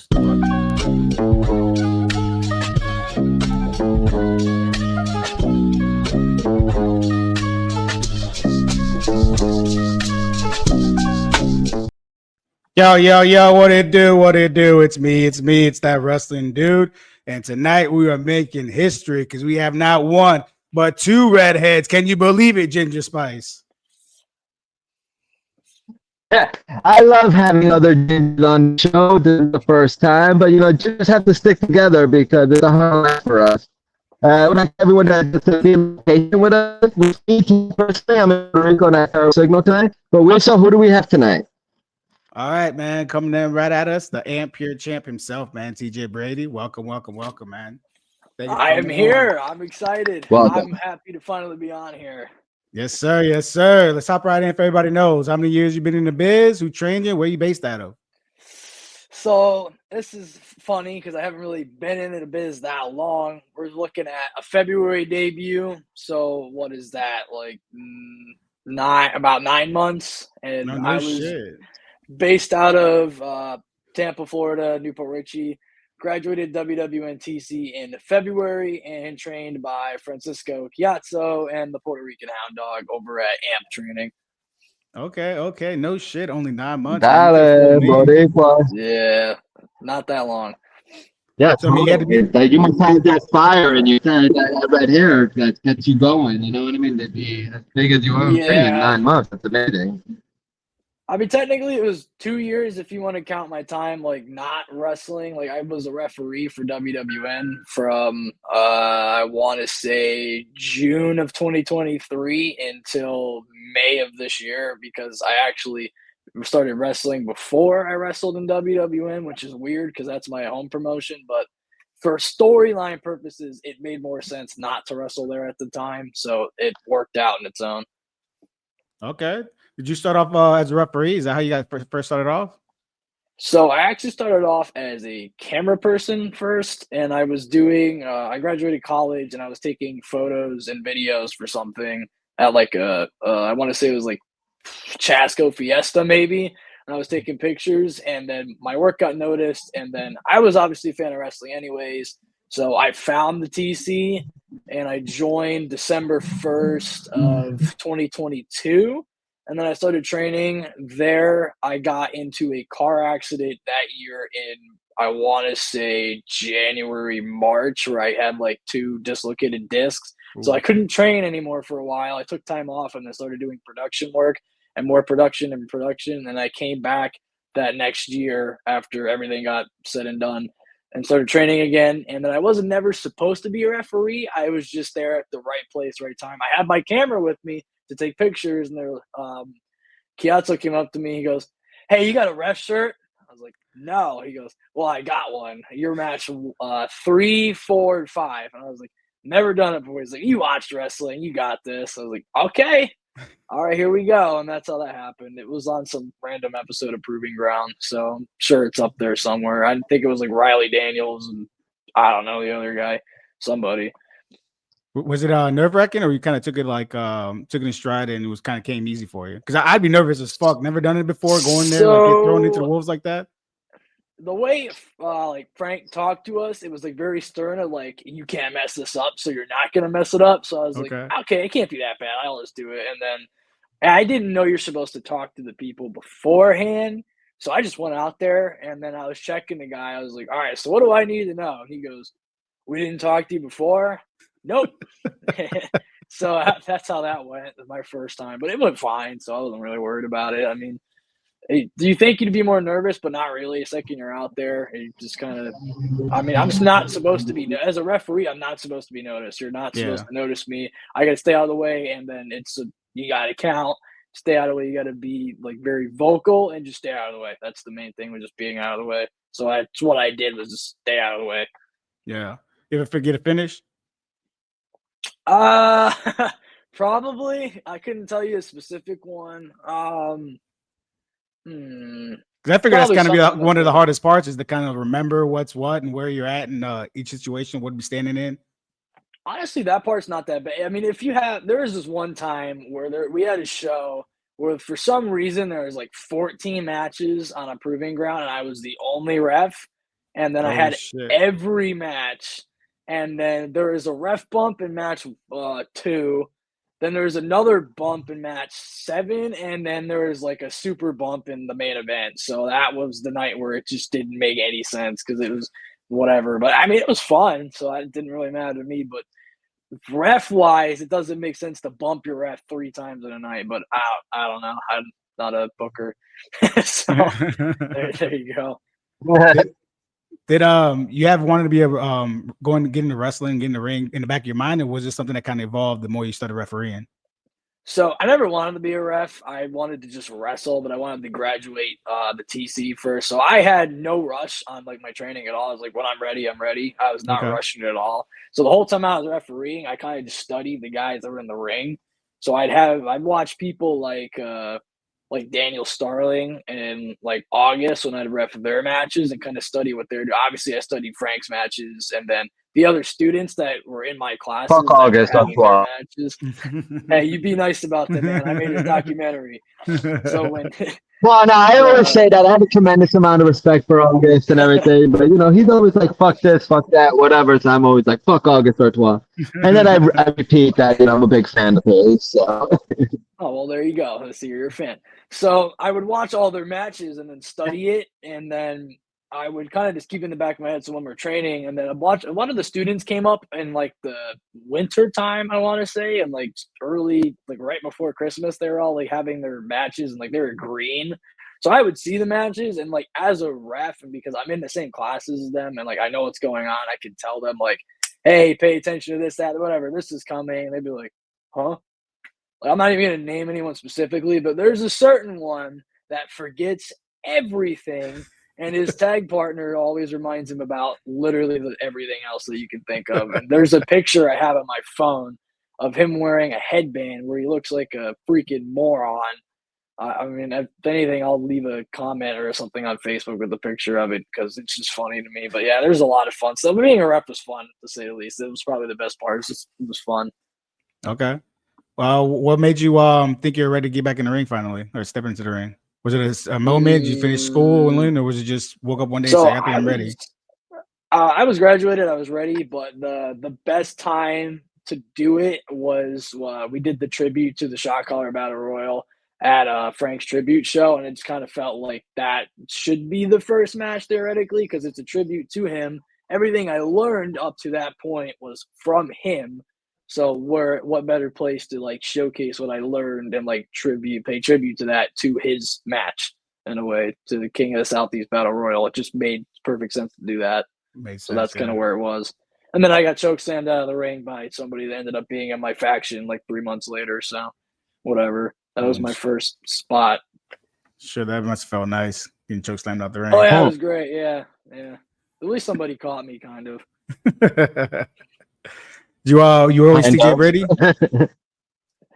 Yo, yo, yo, what it do? What it do? It's me. It's that wrestling dude. And tonight we are making history because we have not one, but two redheads. Can you believe it, Ginger Spice? Yeah, I love having other gingers on the show. This is the first time, but gingers have to stick together because it's a hard life for us. I would like everyone to be patient with us. With me personally, I'm in Puerto Rico and I have signal tonight. But Wilson, who do we have tonight? All right, man. Coming in right at us, the Amp Pure Champ himself, man. TJ Brady. Welcome, man. Thank you for I am coming on. here. I'm excited. I'm Welcome. happy to finally be on here. Yes, sir. Yes, sir. Let's hop right in if everybody knows. How many years you been in the biz? Who trained you? Where you based out of? So this is funny because I haven't really been in the biz that long. We're looking at a February debut. So what is that? Like about 9 months. And No I was shit. based out of Tampa, Florida, Newport Richie. Graduated WWNTC in February and trained by Francisco Chiazzo and the Puerto Rican Hound Dog over at AMP Training. Okay. No shit. Only 9 months, man. You could have fooled Dale, me. Boricua. Yeah, not that long. Yeah, So I mean, you had to be. you must have that fire and you kind of that red hair that gets you going. You know what I mean? To be as big as you are in Yeah. 9 months, that's amazing. I mean, technically, it was 2 years if you want to count my time, like, not wrestling. Like, I was a referee for WWN from, I want to say June of 2023 until May of this year because I actually started wrestling before I wrestled in WWN, which is weird because that's my home promotion. But for storyline purposes, it made more sense not to wrestle there at the time. So it worked out in its own. Okay. Did you start off as a referee? Is that how you guys first started off? So I actually started off as a camera person first, and I was doing. I graduated college, and I was taking photos and videos for something at like I want to say it was like Chasco Fiesta maybe. And I was taking pictures, and then my work got noticed, and then I was obviously a fan of wrestling anyways. So I found the TC, and I joined December 1st of 2022. And then I started training there. I got into a car accident that year in, I want to say January, March, where I had like 2 dislocated discs. So I couldn't train anymore for a while. I took time off and then started doing production work and more production and production. And I came back that next year after everything got said and done and started training again. And then I wasn't never supposed to be a referee. I was just there at the right place, right time. I had my camera with me to take pictures, and Chiazzo came up to me. He goes, "Hey, you got a ref shirt?" I was like, "No." He goes, "Well, I got one. Your match 3, 4, and 5." And I was like, "Never done it before." He's like, "You watched wrestling. You got this." I was like, "Okay. All right, here we go." And that's how that happened. It was on some random episode of Proving Ground. So I'm sure it's up there somewhere. I think it was like Riley Daniels and I don't know the other guy, somebody. Was it nerve wracking, or you kind of took it took it in stride and it was kind of came easy for you? Because I'd be nervous as fuck. Never done it before. Going there like get thrown into the So wolves like that. the way like Frank talked to us, it was like very stern of like, you can't mess this up, so you're not gonna mess it up. So I was like, Okay. okay, it can't be that bad. I'll just do it. And then I didn't know you're supposed to talk to the people beforehand. So I just went out there and then I was checking the guy. I was like, all right, so what do I need to know? And he goes, "We didn't talk to you before?" Nope. So that's how that went my first time, but it went fine. So I wasn't really worried about it. I mean, do you think you'd be more nervous, but not really? A second you're out there, you just kind of. I mean, I'm just not supposed to be as a referee. I'm not supposed to be noticed. You're not supposed Yeah. to notice me. I got to stay out of the way, and then you got to count. Stay out of the way. You got to be like very vocal and just stay out of the way. That's the main thing with just being out of the way. So that's what I did, was just stay out of the way. Yeah. You ever forget a finish? Uh, probably. I couldn't tell you a specific one. Because I figure that's Probably kind of be something one of the like hardest parts is to kind of remember what's what and where you're at in each situation, what be standing in. honestly, that part's not that bad. I mean, if you have, there was this one time where we had a show where for some reason there was like 14 matches on a proving ground, and I was the only ref. and then I Oh had shit. every match, and then there was a ref bump in match 2. Then there was another bump in match 7, and then there was like a super bump in the main event. So that was the night where it just didn't make any sense because it was whatever. But I mean, it was fun, so it didn't really matter to me. But ref wise, it doesn't make sense to bump your ref 3 times in a night. But I don't know. I'm not a booker, so there you go. Did you have wanted to be a going to get into wrestling, get in the ring in the back of your mind, or was it something that kind of evolved the more you started refereeing? So I never wanted to be a ref. I wanted to just wrestle, but I wanted to graduate the TC first. So I had no rush on like my training at all. I was like, when I'm ready, I'm ready. I was not Okay. rushing at all. So the whole time I was refereeing, I kind of just studied the guys that were in the ring. So I'd watch people like Daniel Starling and like August when I'd ref their matches and kind of study what they're doing. Obviously, I studied Frank's matches, and then the other students that were in my classes Fuck that were August, having their well. matches. Hey, you be nice about that, man. I made a documentary. So when No, I always say that. I have a tremendous amount of respect for August and everything, but he's always like, fuck this, fuck that, whatever. So I'm always like, fuck August Artois. And then I repeat that, I'm a big fan of his. So. Oh, well, there you go. Let's see, you're a fan. So I would watch all their matches and then study it, and then I would kind of just keep in the back of my head. So when we're training, and then a lot of the students came up in like the winter time, I want to say, and like early, like right before Christmas, they were all like having their matches, and like they were green. So I would see the matches, and like as a ref, and because I'm in the same classes as them, and like I know what's going on, I could tell them like, "Hey, pay attention to this, that, whatever. This is coming." And they'd be like, "Huh?" I'm not even going to name anyone specifically, but there's a certain one that forgets everything, and his tag partner always reminds him about literally everything else that you can think of. And there's a picture I have on my phone of him wearing a headband where he looks like a freaking moron. I mean, if anything, I'll leave a comment or something on Facebook with a picture of it because it's just funny to me. But yeah, there's a lot of fun stuff. Being a rep was fun, to say the least. It was probably the best part. It was fun. Okay. What made you think you're ready to get back in the ring finally, or step into the ring? Was it a moment? Did you finish school, or was it just woke up one day and So say, "I think I'm ready"? I was graduated. I was ready, but the best time to do it was we did the tribute to the Shot Caller Battle Royal at Frank's tribute show, and it just kind of felt like that should be the first match theoretically because it's a tribute to him. Everything I learned up to that point was from him. So what better place to like showcase what I learned and like pay tribute to that to his match in a way to the King of the Southeast Battle Royal. It just made perfect sense to do that. Makes So sense. that's kind of where it was. And then I got chokeslammed out of the ring by somebody that ended up being in my faction like 3 months later. So whatever. That was my first spot. Sure, that must have felt nice getting chokeslammed out the ring. Oh yeah, it was great. Yeah. At least somebody caught me, kind of. You always TJ Brady?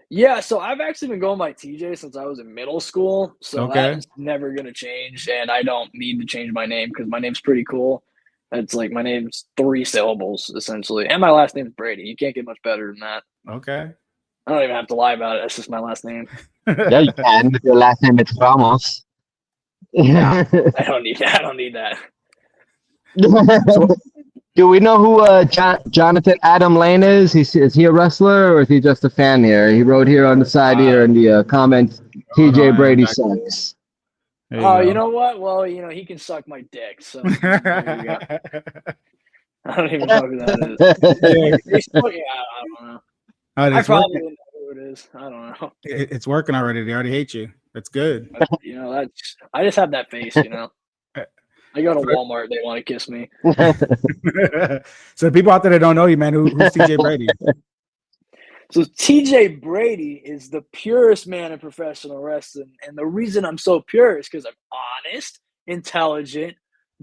Yeah, so I've actually been going by TJ since I was in middle school. So Okay. that's never gonna change, and I don't need to change my name because my name's pretty cool. It's like my name's 3 syllables essentially, and my last name's Brady. You can't get much better than that. Okay. I don't even have to lie about it. That's just my last name. Yeah, you can. If your last name is Ramos. Yeah, I don't need that. Do we know who Jonathan Adam Lane is? Is he a wrestler or is he just a fan here? He wrote here on the side here in the comments, TJ Brady sucks. You know what? Well, he can suck my dick. So there you go. I don't even know who that is. I don't know. I probably wouldn't know who it is. I don't know. It's working already. They already hate you. That's good. I just have that face, I go to Walmart, they want to kiss me. So the people out there that don't know you, man, who's TJ Brady? So TJ Brady is the purest man in professional wrestling. And the reason I'm so pure is because I'm honest, intelligent,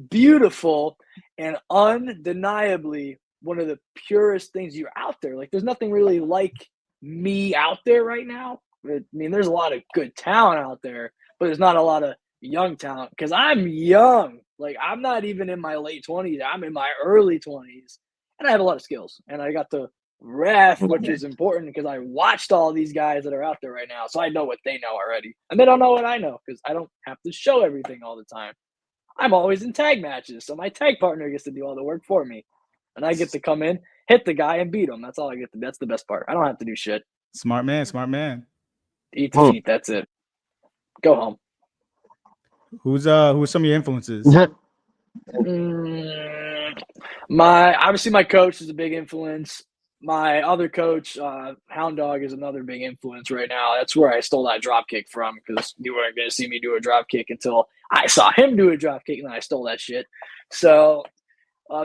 beautiful, and undeniably one of the purest things you're out there. Like there's nothing really like me out there right now. I mean, there's a lot of good talent out there, but there's not a lot of young talent because I'm young. Like I'm not even in my late 20s. I'm in my early 20s, and I have a lot of skills. And I got to ref, which is important because I watched all these guys that are out there right now, so I know what they know already, and they don't know what I know because I don't have to show everything all the time. I'm always in tag matches, so my tag partner gets to do all the work for me, and I get to come in, hit the guy, and beat him. That's all I get to. That's the best part. I don't have to do shit. Smart man, smart man. Eat the feet. That's it. Go home. Who's some of your influences? Obviously my coach is a big influence. My other coach, Hound Dog, is another big influence right now. That's where I stole that drop kick from, because you weren't going to see me do a drop kick until I saw him do a drop kick, and then I stole that shit. So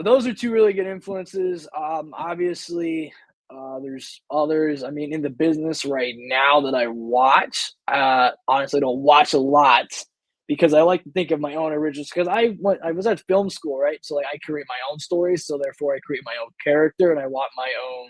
those are two really good influences. Obviously, there's others. I mean, in the business right now that I watch, honestly, I don't watch a lot, because I like to think of my own originals. Because I was at film school, right? So like I create my own stories. So therefore, I create my own character, and I want my own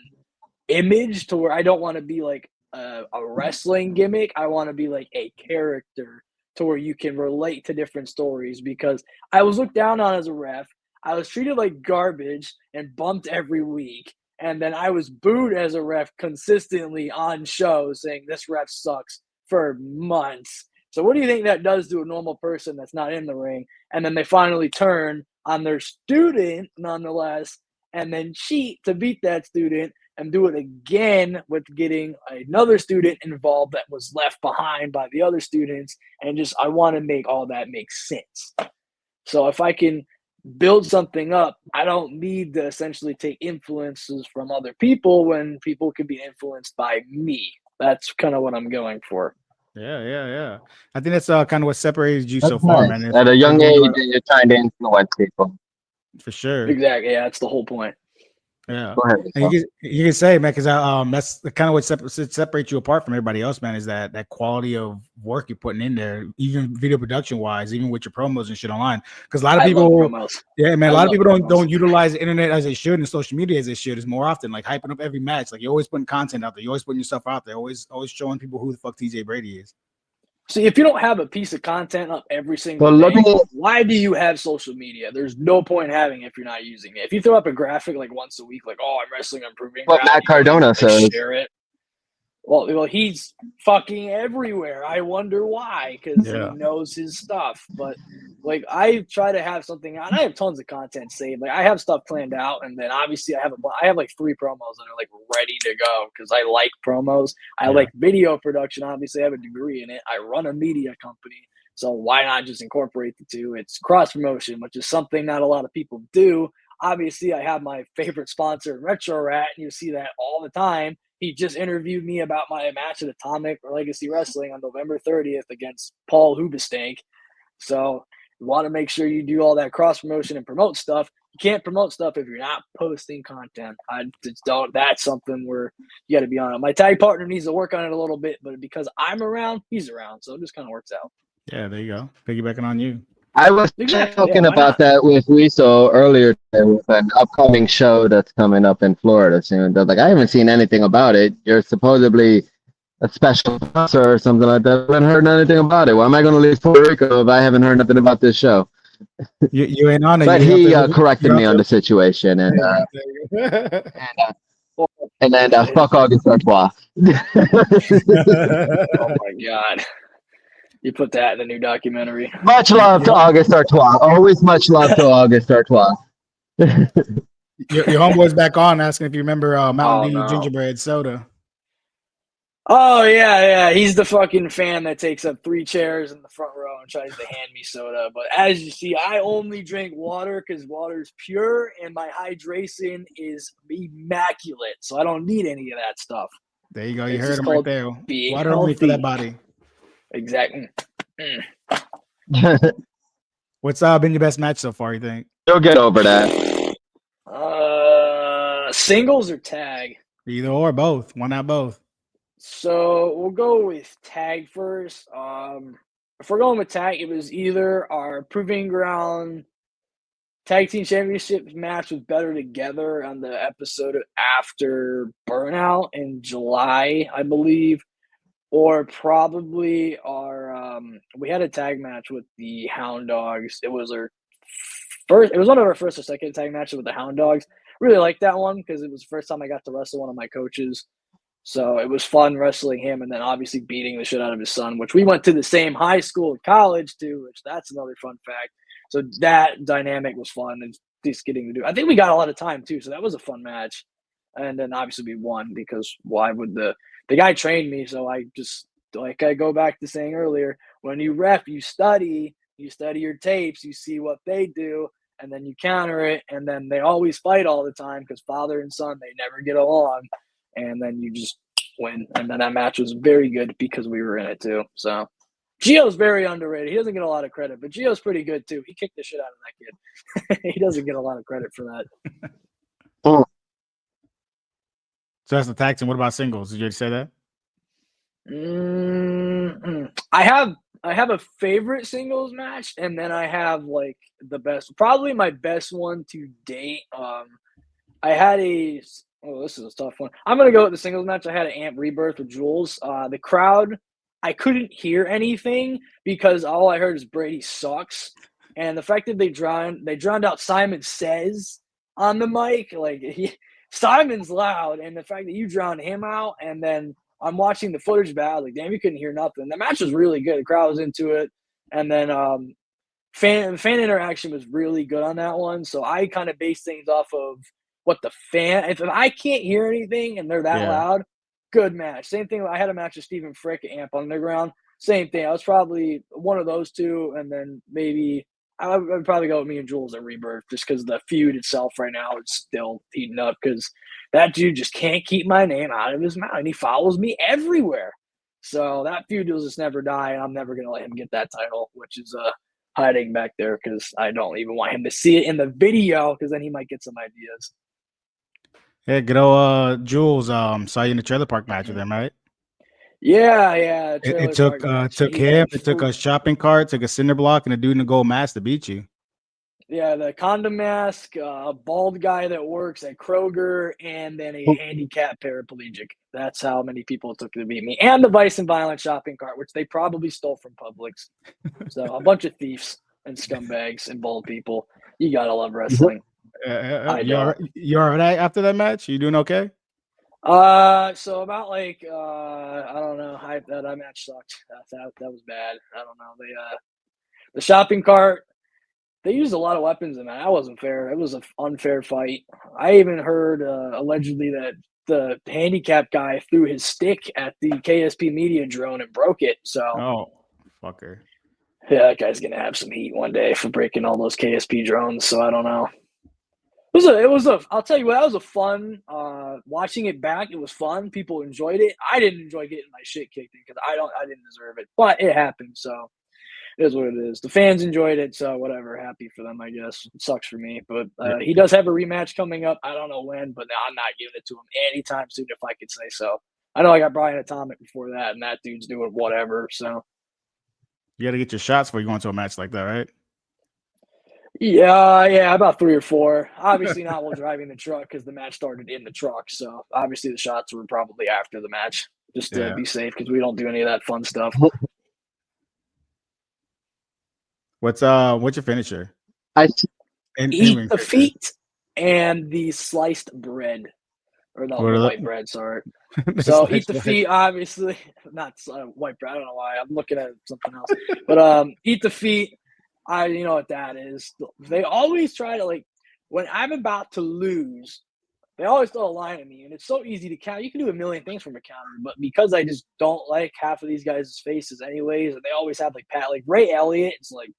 image, to where I don't want to be like a wrestling gimmick. I want to be like a character, to where you can relate to different stories. Because I was looked down on as a ref. I was treated like garbage and bumped every week. And then I was booed as a ref consistently on shows, saying this ref sucks, for months. So what do you think that does to a normal person that's not in the ring? And then they finally turn on their student, nonetheless, and then cheat to beat that student, and do it again with getting another student involved that was left behind by the other students. And just, I want to make all that make sense. So if I can build something up, I don't need to essentially take influences from other people, when people can be influenced by me. That's kind of what I'm going for. Yeah. I think that's kind of what separated you That's so far, nice. man. At a young age, you're trying to influence people. For sure. Exactly. Yeah, that's the whole point. Yeah. Go ahead. And you can say, man, because that's kind of what separates you apart from everybody else, man, is that quality of work you're putting in there, even video production wise, even with your promos and shit online. Because a lot of people, yeah, man, a lot of people don't utilize the internet as they should, and social media as they should. Is more often like hyping up every match. Like you're always putting content out there, you're always putting yourself out there, always showing people who the fuck TJ Brady is. See, if you don't have a piece of content up every single day, why do you have social media? There's no point having it if you're not using it. If you throw up a graphic like once a week, like, oh, I'm wrestling, I'm proving. What Matt Cardona says. Share it. Well, he's fucking everywhere. I wonder why, because he knows his stuff. But like, I try to have something, and I have tons of content saved. Like, I have stuff planned out, and then obviously I have like 3 promos that are like ready to go, because I like promos. I like video production. Obviously, I have a degree in it. I run a media company, so why not just incorporate the two? It's cross promotion, which is something not a lot of people do. Obviously, I have my favorite sponsor, Retro Rat, and you see that all the time. He just interviewed me about my match at Atomic Legacy Wrestling on November 30th against Paul Hubestank. So you want to make sure you do all that cross promotion and promote stuff. You can't promote stuff if you're not posting content. I just don't. That's something where you got to be on it. My tag partner needs to work on it a little bit, but because I'm around, he's around. So it just kind of works out. Yeah, there you go. Piggybacking on you. I was talking about that with Riso earlier today, with an upcoming show that's coming up in Florida soon. They're like, I haven't seen anything about it. You're supposedly a special sponsor or something like that. I haven't heard anything about it. Why am I going to leave Puerto Rico if I haven't heard nothing about this show? You ain't on it. But he corrected me on the situation, and then fuck August Artois. Oh my God. You put that in the new documentary. Much love to August Artois. Always much love to August Artois. Your homeboy's back on asking if you remember Mountain Dew gingerbread soda. Oh, yeah. He's the fucking fan that takes up 3 chairs in the front row and tries to hand me soda. But as you see, I only drink water because water is pure and my hydration is immaculate. So I don't need any of that stuff. There you go. You heard him right there. Water only for that body. Exactly. What's been your best match so far, you think? You'll get over that. Singles or tag? Either or, both. Why not both? So we'll go with tag first. If we're going with tag, it was either our Proving Ground Tag Team Championship match with Better Together on the episode after Burnout in July, I believe. Or probably our we had a tag match with the Hound Dogs. It was one of our first or second tag matches with the Hound Dogs. Really liked that one because it was the first time I got to wrestle one of my coaches. So it was fun wrestling him, and then obviously beating the shit out of his son, which we went to the same high school and college too, which that's another fun fact. So that dynamic was fun and just getting to do. I think we got a lot of time too, so that was a fun match. And then obviously we won because why would the guy trained me, so I just like I go back to saying earlier, when you ref, you study your tapes, you see what they do, and then you counter it, and then they always fight all the time because father and son, they never get along, and then you just win. And then that match was very good because we were in it too. So Gio's very underrated. He doesn't get a lot of credit, but Gio's pretty good too. He kicked the shit out of that kid. He doesn't get a lot of credit for that. Oh, So that's the tag team. What about singles? Did you already say that? I have a favorite singles match, and then I have like the best, probably my best one to date. I had this is a tough one. I'm gonna go with the singles match. I had an Amp Rebirth with Jules. The crowd, I couldn't hear anything because all I heard is Brady sucks, and the fact that they drowned out Simon Says on the mic, like Simon's loud, and the fact that you drowned him out, and then I'm watching the footage back, like damn, you couldn't hear nothing. The match was really good. The crowd was into it, and then fan interaction was really good on that one. So I kind of base things off of what the fan. If I can't hear anything and they're that loud, good match. Same thing. I had a match with Stephen Frick at Amp Underground. Same thing. I was probably one of those two, and then maybe I would probably go with me and Jules at Rebirth just because the feud itself right now is still heating up because that dude just can't keep my name out of his mouth, and he follows me everywhere. So that feud will just never die, and I'm never going to let him get that title, which is hiding back there because I don't even want him to see it in the video because then he might get some ideas. Yeah, good old Jules. Saw you in the trailer park match with him, right? Yeah. It took him. It took a shopping cart, took a cinder block, and a dude in a gold mask to beat you. Yeah, the condom mask, a bald guy that works at Kroger, and then a handicapped paraplegic. That's how many people it took to beat me. And the Vice and Violence shopping cart, which they probably stole from Publix. So a bunch of thieves and scumbags and bald people. You gotta love wrestling. You all right after that match? You doing okay? So about like I don't know. That match sucked. That was bad. I don't know. The shopping cart. They used a lot of weapons in that. That wasn't fair. It was an unfair fight. I even heard allegedly that the handicap guy threw his stick at the KSP media drone and broke it. So, fucker. Yeah, that guy's gonna have some heat one day for breaking all those KSP drones. So I don't know. I'll tell you what, that was a fun. Watching it back, it was fun. People enjoyed it. I didn't enjoy getting my shit kicked in because I didn't deserve it, but it happened. So. It is what it is. The fans enjoyed it, so whatever. Happy for them, I guess. It sucks for me, but he does have a rematch coming up. I don't know when, but I'm not giving it to him anytime soon if I could say so. I know I got Brian Atomic before that, and that dude's doing whatever. So you got to get your shots before you go into a match like that, right? Yeah, about 3 or 4. Obviously not while driving the truck because the match started in the truck. So obviously the shots were probably after the match, just to be safe because we don't do any of that fun stuff. What's your finisher? Eat the feet and the sliced bread, or the white bread. Sorry. So eat the feet, obviously not white bread. I don't know why I'm looking at something else, but eat the feet. You know what that is. They always try to, like, when I'm about to lose, they always throw a line at me, and it's so easy to count. You can do a million things from a counter, but because I just don't like half of these guys' faces anyways, and they always have like Ray Elliott. It's like.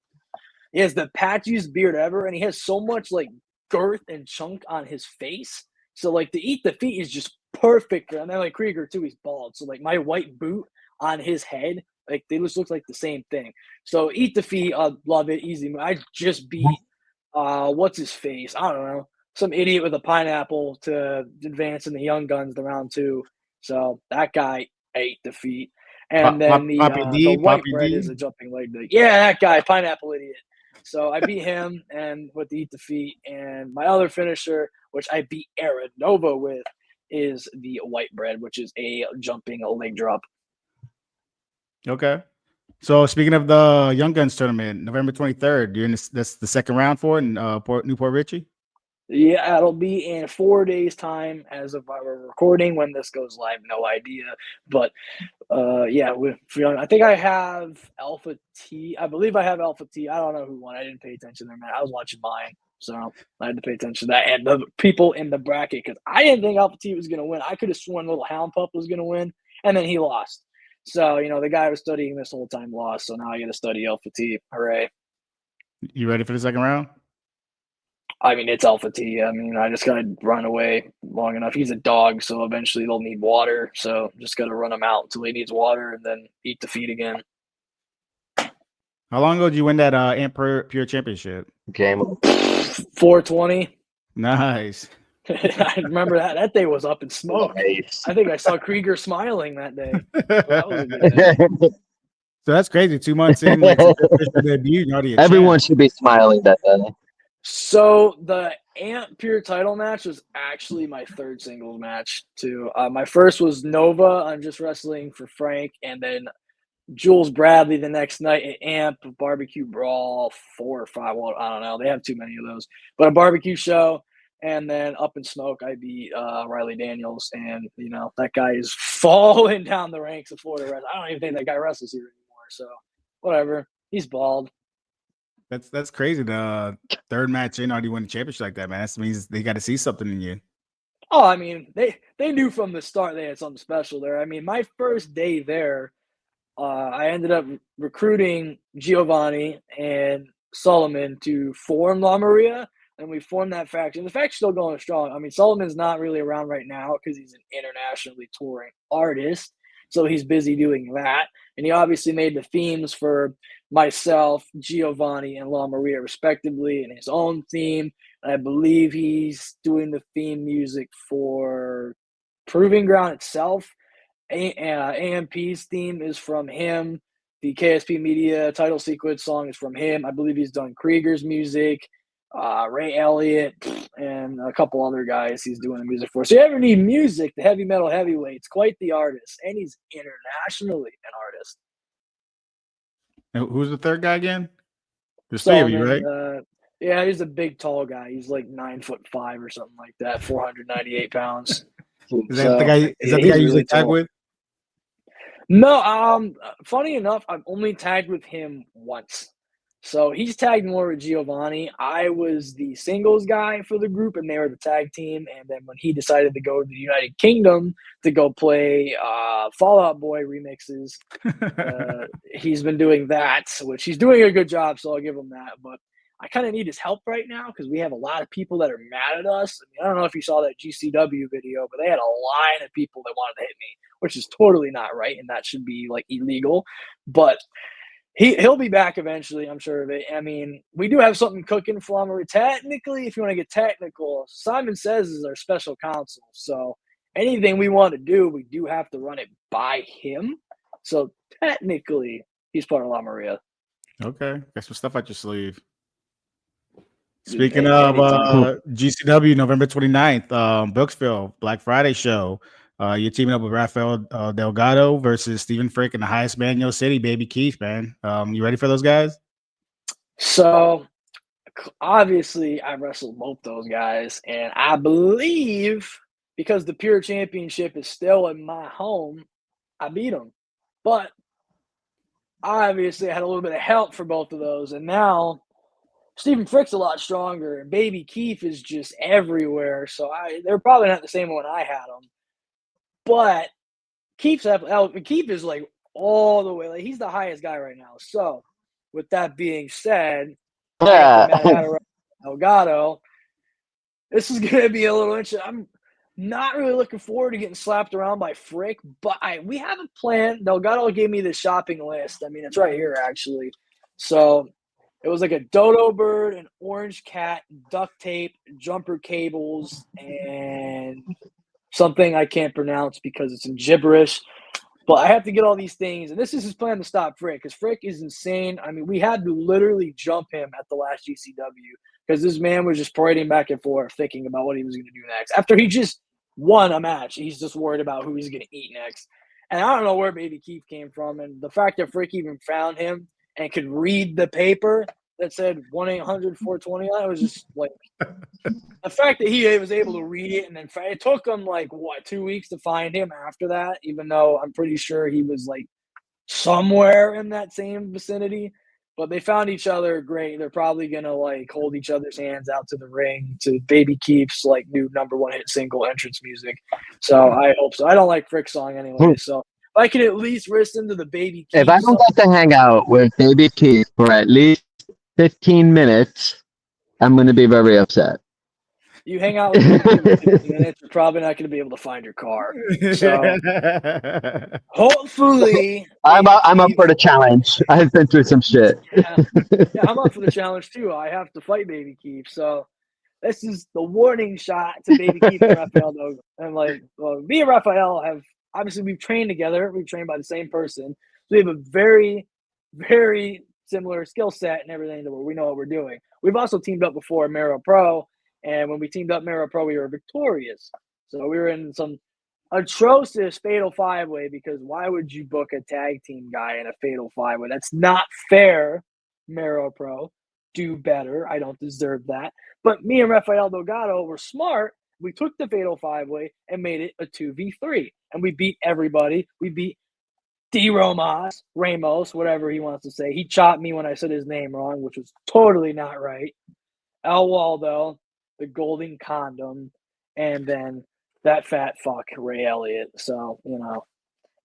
He has the patchiest beard ever, and he has so much like girth and chunk on his face. So like to eat the feet is just perfect. And then like Krieger too, he's bald. So like my white boot on his head, like they just look like the same thing. So eat the feet, love it, easy. I just beat what's his face? I don't know, some idiot with a pineapple to advance in the Young Guns the round 2. So that guy ate the feet. And then the white bread is a jumping leg. Yeah, that guy, pineapple idiot. So I beat him and with the eat the feet. And my other finisher, which I beat Aaron Nova with, is the white bread, which is a jumping leg drop. Okay. So speaking of the Young Guns tournament, November 23rd, you're in that's the second round for it in Newport Richie? Yeah, it'll be in 4 days' time as of our recording. When this goes live, no idea. But yeah, I think I have Alpha T. I believe I have Alpha T. I don't know who won. I didn't pay attention there, man. I was watching mine, so I had to pay attention to that and the people in the bracket because I didn't think Alpha T was going to win. I could have sworn Little Hound Pup was going to win, and then he lost. So the guy I was studying this whole time lost. So now I got to study Alpha T. Hooray! You ready for the second round? I mean, it's Alpha T. I mean, I just got to run away long enough. He's a dog, so eventually they'll need water. So just got to run him out until he needs water and then eat the feed again. How long ago did you win that Amp Pure Championship? Game. 420. Nice. I remember that day was up in smoke. Nice. I think I saw Krieger smiling that day. That was a good day. So that's crazy. 2 months in, like since your official debut, you're already a Everyone champ. should be smiling that day. So the Amp Pure title match was actually my third singles match too. My first was Nova. I'm just wrestling for Frank, and then Jules Bradley the next night at Amp Barbecue Brawl 4 or 5. Well, I don't know. They have too many of those. But a barbecue show, and then Up in Smoke, I beat Riley Daniels, and that guy is falling down the ranks of Florida wrestling. I don't even think that guy wrestles here anymore. So whatever. He's bald. That's crazy. The third match in already won the championship like that, man. That means they got to see something in you. Oh, I mean, they knew from the start they had something special there. I mean, my first day there, I ended up recruiting Giovanni and Solomon to form La Maria, and we formed that faction. The faction's still going strong. I mean, Solomon's not really around right now because he's an internationally touring artist, so he's busy doing that. And he obviously made the themes for myself, Giovanni, and La Maria, respectively, in his own theme. And I believe he's doing the theme music for Proving Ground itself. AMP's theme is from him. The KSP Media title sequence song is from him. I believe he's done Krieger's music, Ray Elliott, and a couple other guys he's doing the music for. So you ever need music, the heavy metal heavyweight's quite the artist, and he's internationally an artist. And who's the third guy again? There's three of you, right? Yeah, he's a big, tall guy. He's like 9'5" or something like that, 498 pounds. Is that the guy? Is that the guy you usually tag with? No, funny enough, I've only tagged with him once. So he's tagged more with Giovanni. I was the singles guy for the group, and they were the tag team. And then when he decided to go to the United Kingdom to go play Fall Out Boy remixes, he's been doing that, which he's doing a good job, so I'll give him that. But I kind of need his help right now because we have a lot of people that are mad at us. I mean, I don't know if you saw that GCW video, but they had a line of people that wanted to hit me, which is totally not right, and that should be like illegal. But he'll be back eventually, I'm sure of it. I mean, we do have something cooking for him. Technically, if you want to get technical, Simon Says is our special counsel. So anything we want to do, we do have to run it by him. So technically, he's part of La Maria. Okay, got some stuff out your sleeve. Speaking of GCW, November 29th, Brooksville, Black Friday show. You're teaming up with Rafael Delgado versus Stephen Frick in the highest man in your city, Baby Keith, man. You ready for those guys? So, obviously, I wrestled both those guys, and I believe because the Pure Championship is still in my home, I beat them. But obviously, I had a little bit of help for both of those, and now Stephen Frick's a lot stronger, and Baby Keith is just everywhere. So they're probably not the same when I had them. But Keith is like all the way. Like he's the highest guy right now. So with that being said, Delgado, this is going to be a little interesting. I'm not really looking forward to getting slapped around by Frick, but we have a plan. Delgado gave me the shopping list. I mean, it's right here actually. So it was like a dodo bird, an orange cat, duct tape, jumper cables, and something I can't pronounce because it's in gibberish. But I have to get all these things, and this is his plan to stop Frick because Frick is insane. I mean, we had to literally jump him at the last GCW because this man was just parading back and forth thinking about what he was going to do next. After he just won a match, he's just worried about who he's going to eat next. And I don't know where Baby Keith came from, and the fact that Frick even found him and could read the paper that said 1-800-420 on it was just like the the fact that he was able to read it, and then it took him like 2 weeks to find him after that, even though I'm pretty sure he was like somewhere in that same vicinity. But they found each other great. They're probably gonna like hold each other's hands out to the ring to Baby Keith's like new #1 hit single entrance music. So I hope so. I don't like Frick's song anyway, so if I can at least listen to the Baby Keith If I don't song. get to hang out with Baby Keith for at least 15 minutes, I'm going to be very upset. You hang out with Baby Keith for 15 minutes, you're probably not going to be able to find your car. So hopefully, I'm Baby up Keith- for the challenge. I've been through some shit. Yeah, I'm up for the challenge too. I have to fight Baby Keith. So this is the warning shot to Baby Keith and Raphael. Though, and like, well, me and Raphael have obviously we've trained together. We've trained by the same person. So we have a very, very similar skill set and everything to where we know what we're doing. We've also teamed up before in Mero Pro, and when we teamed up Mero Pro, we were victorious. So we were in some atrocious fatal 5-way because why would you book a tag team guy in a fatal 5-way? That's not fair, Mero Pro. Do better. I don't deserve that. But me and Rafael Delgado were smart. We took the fatal 5-way and made it a 2v3. And we beat everybody. We beat D. Ramos, whatever he wants to say. He chopped me when I said his name wrong, which was totally not right. El Waldo, the Golden Condom, and then that fat fuck, Ray Elliott. So, you know.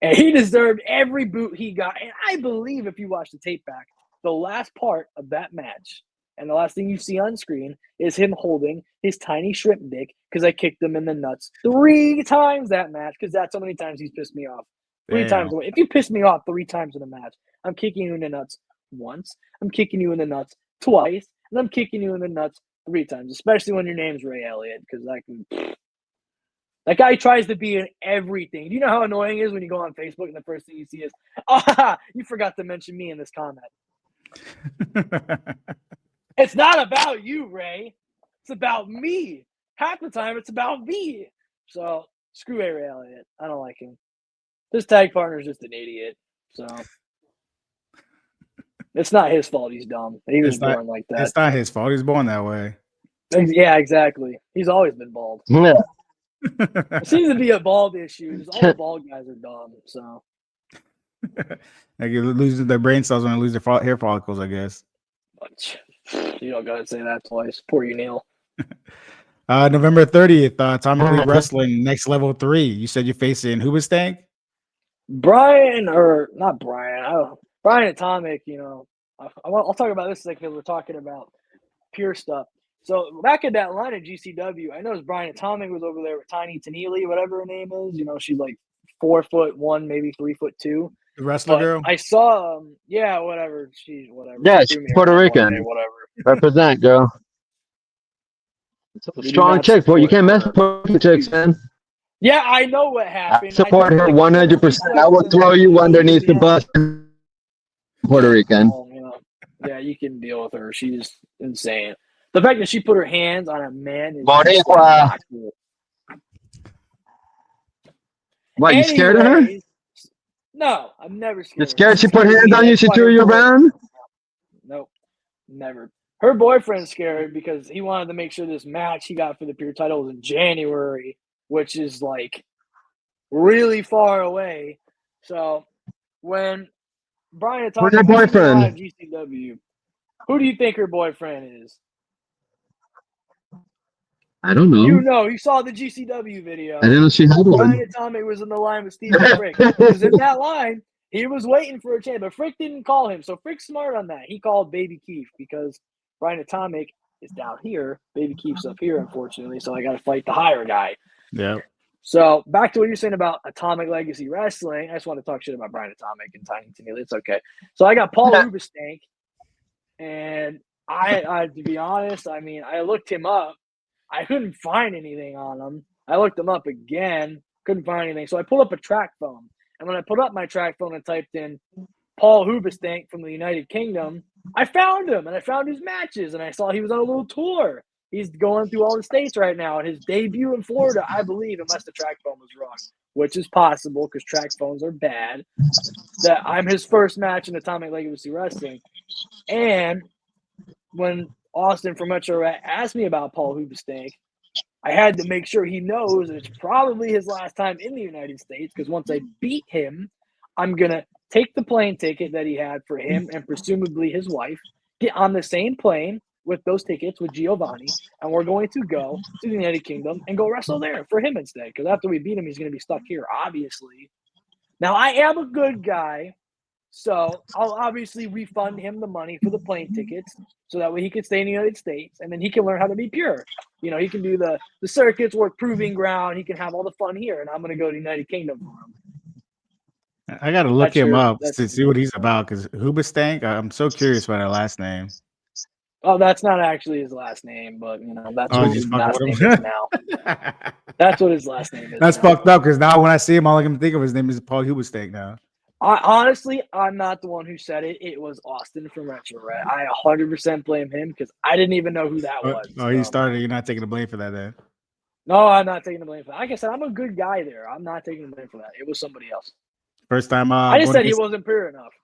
And he deserved every boot he got. And I believe if you watch the tape back, the last part of that match and the last thing you see on screen is him holding his tiny shrimp dick because I kicked him in the nuts 3 times that match because that's how many times he's pissed me off. 3 times. If you piss me off 3 times in a match, I'm kicking you in the nuts once, I'm kicking you in the nuts twice, and I'm kicking you in the nuts 3 times, especially when your name's Ray Elliott because that guy tries to be in everything. Do you know how annoying it is when you go on Facebook and the first thing you see is, you forgot to mention me in this comment. It's not about you, Ray. It's about me. Half the time, it's about me. So, screw Ray Elliott. I don't like him. His tag partner is just an idiot. So, it's not his fault he's dumb. He was born like that. It's not his fault. He was born that way. Yeah, exactly. He's always been bald. Yeah. It seems to be a bald issue. All the bald guys are dumb. So, like you lose their brain cells when they lose their hair follicles, I guess. You don't gotta say that twice. Poor you, Neil. November 30th, Atomic League Wrestling, Next Level 3. You said you're facing who was Stank? Brian Atomic, you know, I'll talk about this because we're talking about pure stuff. So back in that line at GCW, I noticed Brian Atomic was over there with Tiny Tenili, whatever her name is. You know, she's like 4'1", maybe 3'2". The wrestler girl? I saw, yeah, whatever. Whatever. Yeah, she's Puerto Rican. Whatever. Represent, girl. Strong chick, boy. You can't mess with Puerto Rican chicks, man. Yeah, I know what happened. I support her 100%. I will throw you underneath the bus. Puerto Rican. Yeah, you can deal with her. She's insane. The fact that she put her hands on a man is Boricua. cool. What, you scared of her? No, I'm never scared. You're scared she put hands on you, she threw you around? Nope, never. Her boyfriend's scared because he wanted to make sure this match he got for the pure title was in January, which is like really far away. So when Brian talks about her boyfriend? GCW, who do you think her boyfriend is? I don't know. You know, you saw the GCW video. I didn't know she had one. Brian Atomic was in the line with Steve Frick. He was in that line. He was waiting for a chance, but Frick didn't call him. So Frick's smart on that. He called Baby Keith because Brian Atomic is down here. Baby Keith's up here, unfortunately. So I got to fight the higher guy. Yeah. So back to what you're saying about Atomic Legacy Wrestling. I just want to talk shit about Brian Atomic and Tiny Tenili. It's okay. So I got Paul Rubenstank, and I to be honest, I mean, I looked him up. I couldn't find anything on him. I looked him up again, couldn't find anything. So I pulled up a track phone. And when I put up my track phone and typed in Paul Hoobastank from the United Kingdom, I found him and I found his matches and I saw he was on a little tour. He's going through all the states right now. And his debut in Florida, I believe, unless the track phone was wrong, which is possible because track phones are bad, that I'm his first match in Atomic Legacy Wrestling. And when Austin from Metro Rat asked me about Paul Hoobastank, I had to make sure he knows it's probably his last time in the United States, because once I beat him, I'm going to take the plane ticket that he had for him and presumably his wife, get on the same plane with those tickets with Giovanni, and we're going to go to the United Kingdom and go wrestle there for him instead, because after we beat him, he's going to be stuck here, obviously. Now, I am a good guy, so I'll obviously refund him the money for the plane tickets so that way he can stay in the United States, and then he can learn how to be pure. You know, he can do the circuits, work proving ground. He can have all the fun here, and I'm going to go to the United Kingdom for him. I got to look That's him your- up that's- to see what he's about because Hoobastank, I'm so curious about that last name. Oh, that's not actually his last name, but you know that's what his just last fucking name with him. is now. That's what his last name is. That's now. fucked up because now when I see him, all I can think of his name is Paul Hoobastank now. Honestly, I'm not the one who said it. It was Austin from Retro Red. I 100% blame him because I didn't even know who that was. He started. You're not taking the blame for that then. No, I'm not taking the blame for that. Like I said, I'm a good guy there. I'm not taking the blame for that. It was somebody else. First time. I just said he wasn't pure enough.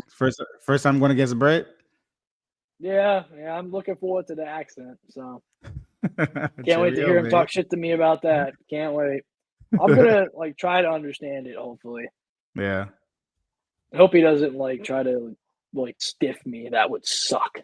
First time going against Brett. Yeah, I'm looking forward to the accent. So can't wait to hear him talk shit to me about that. Can't wait. I'm gonna try to understand it. Hopefully. Yeah. I hope he doesn't try to stiff me. That would suck.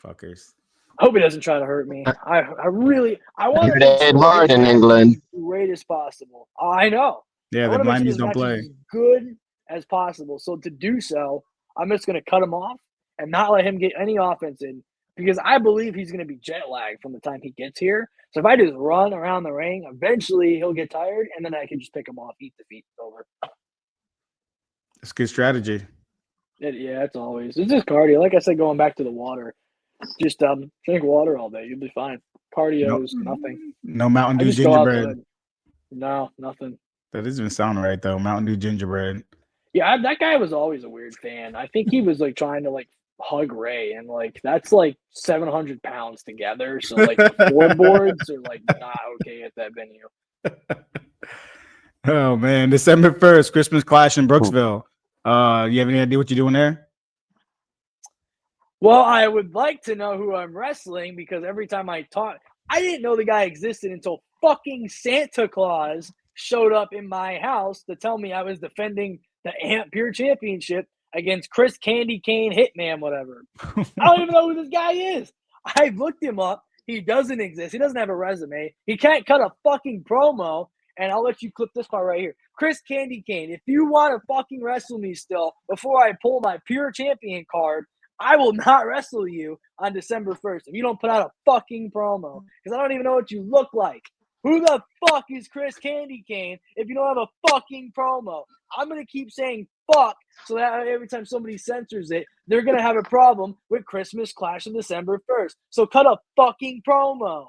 Fuckers. I hope he doesn't try to hurt me. I want to They hard in England. as great as possible. I know. Yeah, the blindies don't play. As good as possible. So to do so, I'm just going to cut him off and not let him get any offense in because I believe he's going to be jet lagged from the time he gets here. So if I just run around the ring, eventually he'll get tired, and then I can just pick him off, eat defeat, over. It's good strategy. It's always. It's just cardio. Like I said, going back to the water. Just drink water all day. You'll be fine. Cardio is nothing. No Mountain Dew gingerbread. No, nothing. That doesn't sound right though. Mountain Dew gingerbread. Yeah, that guy was always a weird fan. I think he was trying to hug Ray, and that's 700 pounds together. So the floorboards are not okay at that venue. Oh man, December 1st, Christmas Clash in Brooksville. You have any idea what you're doing there? Well, I would like to know who I'm wrestling because every time I talk, I didn't know the guy existed until fucking Santa Claus showed up in my house to tell me I was defending the Amp Pure Championship against Chris Candy Cane Hitman, whatever. I don't even know who this guy is. I've looked him up. He doesn't exist. He doesn't have a resume. He can't cut a fucking promo. And I'll let you clip this part right here. Chris Candy Cane, if you want to fucking wrestle me still before I pull my Pure Champion card, I will not wrestle you on December 1st if you don't put out a fucking promo. Because I don't even know what you look like. Who the fuck is Chris Candy Cane if you don't have a fucking promo? I'm going to keep saying fuck so that every time somebody censors it, they're going to have a problem with Christmas Clash on December 1st. So cut a fucking promo.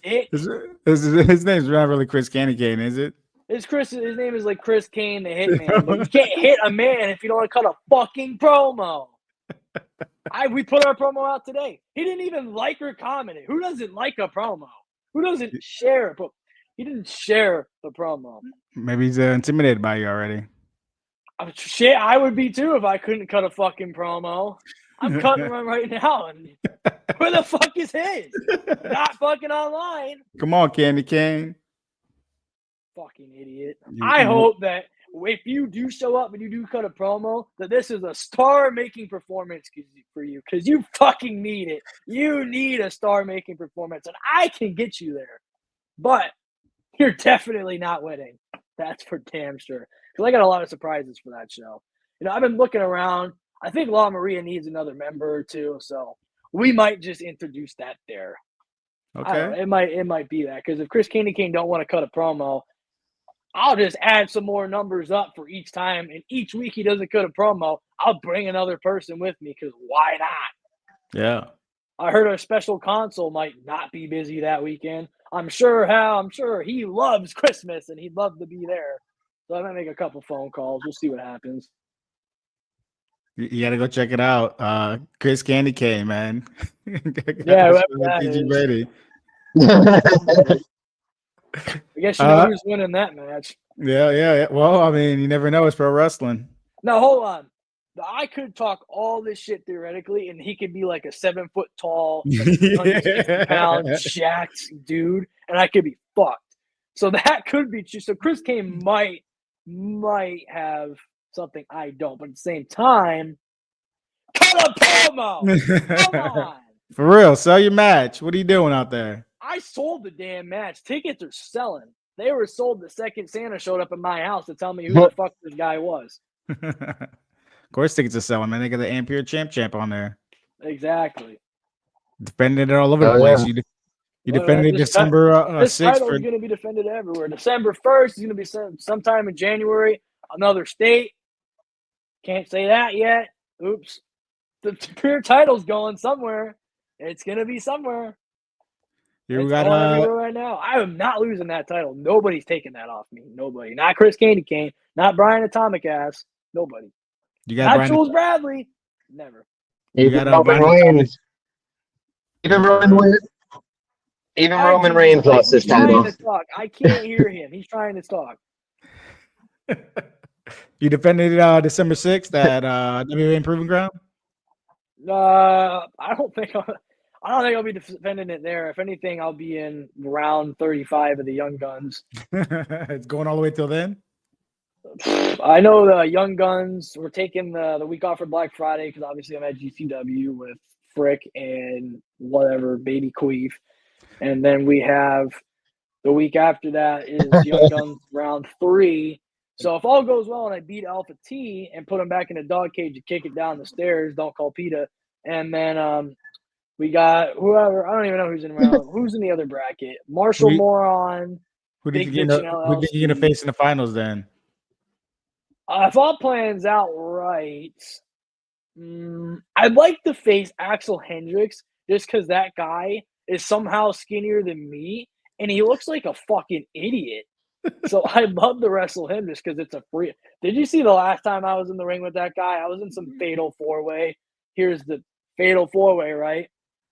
His name's not really Chris Candy Cane, is it? His name is Chris Kane, the Hitman. But you can't hit a man if you don't want to cut a fucking promo. We put our promo out today. He didn't even like or comment it. Who doesn't like a promo? Who doesn't share a promo? He didn't share the promo. Maybe he's intimidated by you already. I would be too if I couldn't cut a fucking promo. I'm cutting one right now. And where the fuck is his? Not fucking online. Come on, Candy Cane. Fucking idiot. I hope that if you do show up and you do cut a promo, that this is a star-making performance for you because you fucking need it. You need a star-making performance, and I can get you there. But you're definitely not winning. That's for damn sure. Because I got a lot of surprises for that show. I've been looking around. I think La Maria needs another member or two, so we might just introduce that there. Okay. It might be that because if Chris Candy King don't want to cut a promo, I'll just add some more numbers up for each time, and each week he doesn't cut a promo, I'll bring another person with me because why not? Yeah. I heard our special console might not be busy that weekend. I'm sure he loves Christmas and he'd love to be there. So I might make a couple phone calls. We'll see what happens. You got to go check it out. Chris Candy Cane, man. Yeah, whoever that is. Brady. I guess you know who's winning that match. Yeah. Well, I mean, you never know. It's pro wrestling. No, hold on. I could talk all this shit theoretically, and he could be like a 7 foot tall, like 360-pound jacked dude, and I could be fucked. So that could be true. So Chris Kane might have something I don't, but at the same time, cut a promo. Come on. For real, sell your match. What are you doing out there? I sold the damn match. Tickets are selling. They were sold the second Santa showed up at my house to tell me who the fuck this guy was. Of course, tickets are selling, man. They got the Ampere champ on there. Exactly. Defended it all over the place. Yeah. You defended December This 6th title for is going to be defended everywhere. December 1st is going to be sometime in January. Another state. Can't say that yet. Oops. The pure title's going somewhere. It's going to be somewhere. you It's got going everywhere right now. I am not losing that title. Nobody's taking that off me. Nobody. Not Chris Candy Cane. Not Brian Atomic Ass. Nobody. you got Not Brian. Jules Bradley. Never. You Even got Roman Reigns. Even Roman Reigns lost his He's trying title. to talk. I can't hear him. He's trying to talk. You defended December 6th at WWE Proving Ground. I don't think I'll be defending it there. If anything, I'll be in round 35 of the Young Guns. It's going all the way till then. I know the Young Guns. We're taking the week off for Black Friday because obviously I'm at GCW with Frick and whatever Baby Queef, and then we have the week after that is Young Guns round 3. So if all goes well and I beat Alpha T and put him back in a dog cage and kick it down the stairs, don't call PETA. And then we got whoever, I don't even know who's in round. Who's in the other bracket? Marshall Moron. Who do you Big think Fiction you're going to face in the finals then? If all plans out right, I'd like to face Axel Hendricks just because that guy is somehow skinnier than me and he looks like a fucking idiot. So I'd love to wrestle him just because it's a free. Did you see the last time I was in the ring with that guy? I was in some fatal 4-way. Here's the fatal 4-way, right?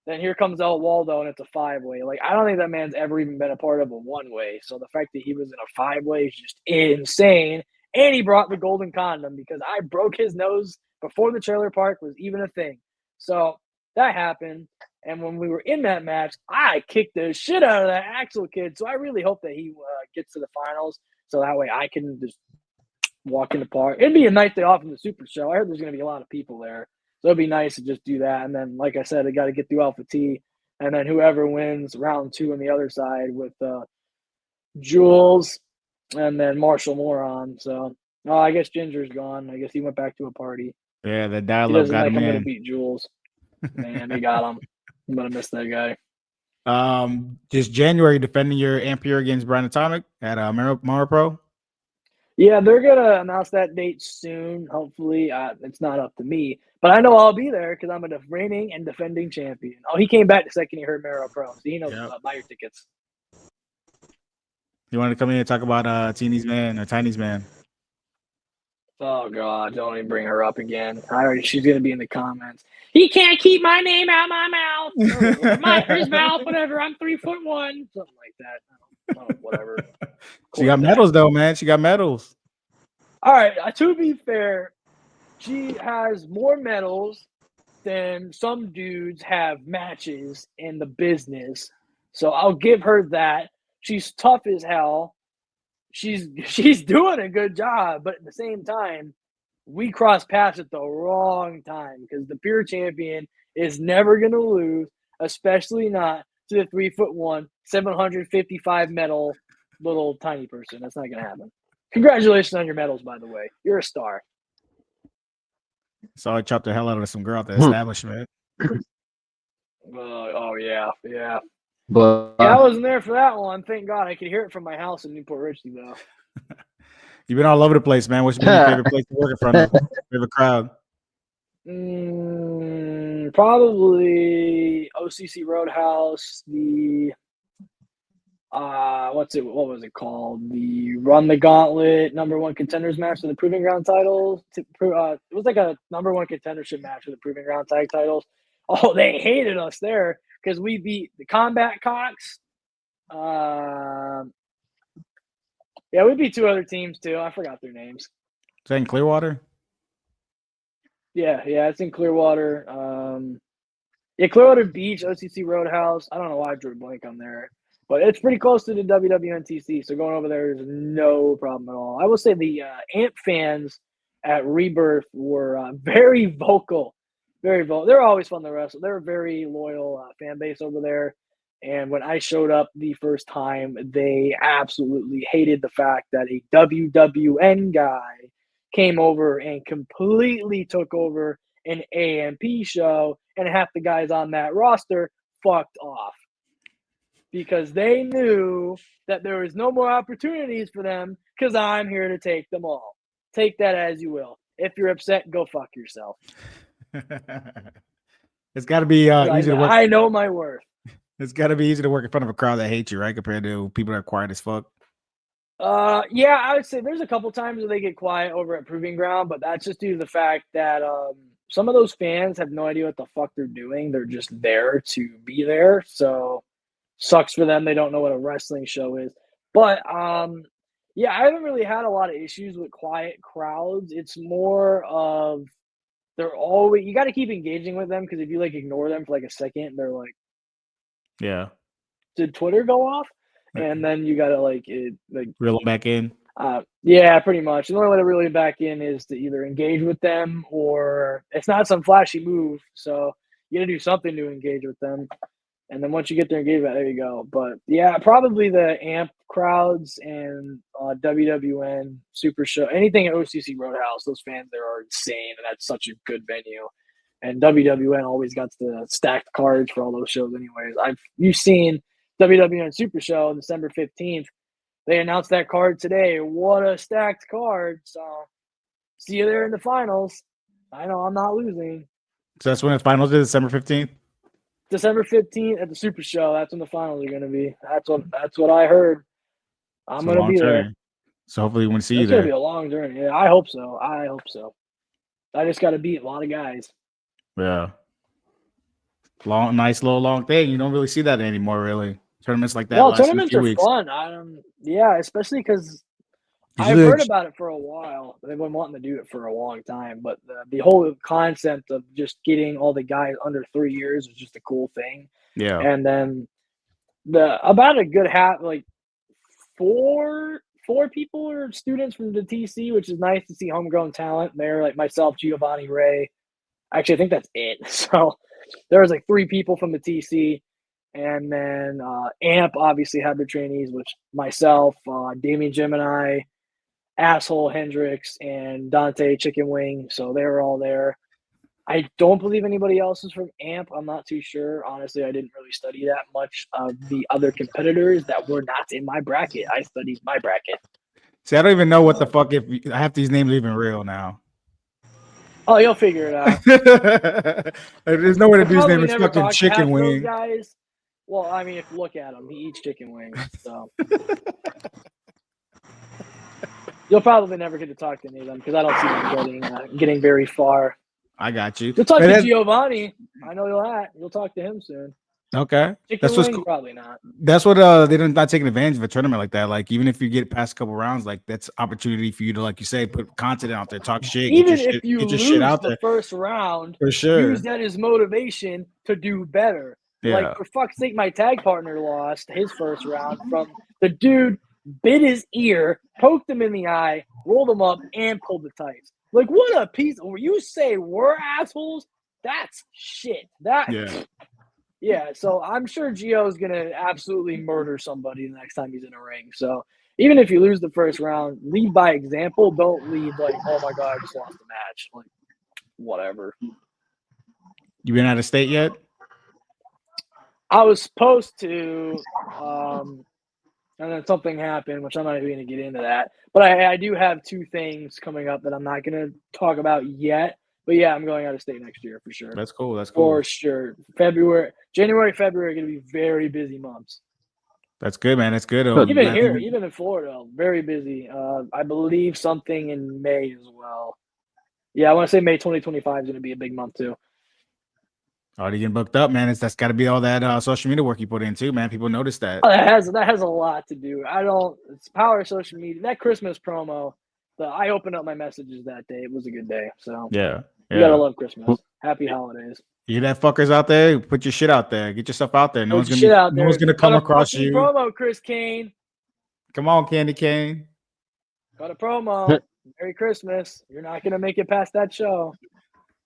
Then here comes El Waldo and it's a 5-way. Like, I don't think that man's ever even been a part of a 1-way. So the fact that he was in a 5-way is just insane. And he brought the golden condom because I broke his nose before the trailer park was even a thing. So that happened. And when we were in that match, I kicked the shit out of that Axel kid. So I really hope that he gets to the finals. So that way I can just walk in the park. It'd be a nice day off in the Super Show. I heard there's going to be a lot of people there. So it'd be nice to just do that. And then, like I said, I got to get through Alpha T. And then whoever wins round 2 on the other side with Jules and then Marshall Moron. So, I guess Ginger's gone. I guess he went back to a party. Yeah, the He dial-up doesn't got like him I'm going to in. beat Jules. Man, they got him. I'm going to miss that guy. Just January defending your Ampere against Brian Atomic at Mara Pro. Yeah, they're gonna announce that date soon. Hopefully, it's not up to me, but I know I'll be there because I'm a reigning and defending champion. Oh, he came back the second he heard Mara Pro, so he knows buy your tickets. You want to come in and talk about Teeny's Man or Tiny's Man? Oh God, don't even bring her up again. She's gonna be in the comments. He can't keep my name out my mouth, or his mouth, whatever. I'm 3'1", something like that. Oh, whatever. She got medals though, man. She got medals. All right. To be fair, she has more medals than some dudes have matches in the business. So I'll give her that. She's tough as hell. She's doing a good job, but at the same time, we cross paths at the wrong time because the pure champion is never gonna lose, especially not to the 3'1", 755 medal little tiny person. That's not gonna happen. Congratulations on your medals, by the way. You're a star. So I chopped the hell out of some girl at the establishment. Oh yeah. But Yeah, I wasn't there for that one. Thank God. I could hear it from my house in Newport Richey, though. You've been all over the place, man. What's been your favorite place to work in front of? Favorite crowd? Probably OCC Roadhouse. The what was it called? The Run the Gauntlet #1 contenders match for the Proving Ground titles. It was like a #1 contendership match for the Proving Ground tag titles. Oh, they hated us there because we beat the Combat Cocks. Yeah, we beat 2 other teams too. I forgot their names. Is that in Clearwater? Yeah, it's in Clearwater. Yeah, Clearwater Beach, OCC Roadhouse. I don't know why I drew a blank on there, but it's pretty close to the WWNTC. So going over there is no problem at all. I will say the Amp fans at Rebirth were very vocal, very vocal. They're always fun to wrestle. They're a very loyal fan base over there. And when I showed up the first time, they absolutely hated the fact that a WWN guy came over and completely took over an AMP show, and half the guys on that roster fucked off because they knew that there was no more opportunities for them because I'm here to take them all. Take that as you will. If you're upset, go fuck yourself. It's got to be easy to work. I know my worth. It's got to be easy to work in front of a crowd that hates you, right? Compared to people that are quiet as fuck. Yeah, I would say there's a couple times where they get quiet over at Proving Ground, but that's just due to the fact that some of those fans have no idea what the fuck they're doing. They're just there to be there. So sucks for them. They don't know what a wrestling show is. But yeah, I haven't really had a lot of issues with quiet crowds. It's more of they're always, you got to keep engaging with them because if you like ignore them for like a second, they're like, yeah, did Twitter go off? And then you gotta reel them back in. Yeah, pretty much. The only way to reel it back in is to either engage with them or it's not some flashy move. So you gotta do something to engage with them. And then once you get their engagement, there you go. But yeah, probably the AMP crowds and WWN Super Show, anything at OCC Roadhouse, those fans there are insane, and that's such a good venue. And WWN always got the stacked cards for all those shows, anyways. You've seen WWN Super Show December 15th. They announced that card today. What a stacked card. So see you there in the finals. I know I'm not losing. So that's when the finals is, December 15th? December 15th at the Super Show. That's when the finals are going to be. That's what I heard. I'm going to be there. So hopefully we want to see you It's there. going to be a long journey. Yeah, I hope so. I just got to beat a lot of guys. Yeah. Nice little long thing. You don't really see that anymore, really. Tournaments like that. No, tournaments are fun. Yeah, especially because I've heard about it for a while. They've been wanting to do it for a long time, but the whole concept of just getting all the guys under 3 years was just a cool thing. Yeah. And then about a good half, like four people are students from the TC, which is nice to see homegrown talent there, like myself, Giovanni, Ray. Actually, I think that's it. So there was like 3 people from the TC. And then AMP obviously had their trainees, which myself, Damien Gemini, Asshole Hendricks, and Dante Chicken Wing. So they were all there. I don't believe anybody else is from AMP. I'm not too sure. Honestly, I didn't really study that much of the other competitors that were not in my bracket. I studied my bracket. See, I don't even know what the fuck if half these names are even real now. Oh, you'll figure it out. There's no way to do his name is fucking Chicken Wing. Guys. Well, I mean, if you look at him, he eats chicken wings. So you'll probably never get to talk to any of them because I don't see them getting very far. I got you. You'll talk to Giovanni. I know you'll talk to him soon. Okay. Chicken wing, cool. Probably not. That's what they're not taking advantage of a tournament like that. Like even if you get past a couple rounds, like that's opportunity for you to, like you say, put content out there, talk shit. Even if you lose the first round, for sure, use that as motivation to do better. Yeah. Like for fuck's sake, my tag partner lost his first round from the dude bit his ear, poked him in the eye, rolled him up, and pulled the tights. Like what a piece! When you say we're assholes, that's shit. Yeah, so I'm sure Gio's going to absolutely murder somebody the next time he's in a ring. So even if you lose the first round, lead by example. Don't lead like, oh, my God, I just lost the match. Like, whatever. You been out of state yet? I was supposed to, and then something happened, which I'm not even going to get into that. But I do have 2 things coming up that I'm not going to talk about yet. But yeah, I'm going out of state next year for sure. That's cool. For sure. January, February are going to be very busy months. That's good, man. That's good. Even in Florida, very busy. I believe something in May as well. Yeah, I want to say May 2025 is going to be a big month too. Already getting booked up, man. That's got to be all that social media work you put in too, man. People notice that. Oh, that has a lot to do. It's power of social media. That Christmas promo. I opened up my messages that day. It was a good day. So yeah, You gotta love Christmas. Happy holidays. You that fuckers out there, put your shit out there. Get yourself out there. No one's gonna come across you. Promo, Chris Kane. Come on, Candy Cane. Got a promo. Merry Christmas. You're not gonna make it past that show.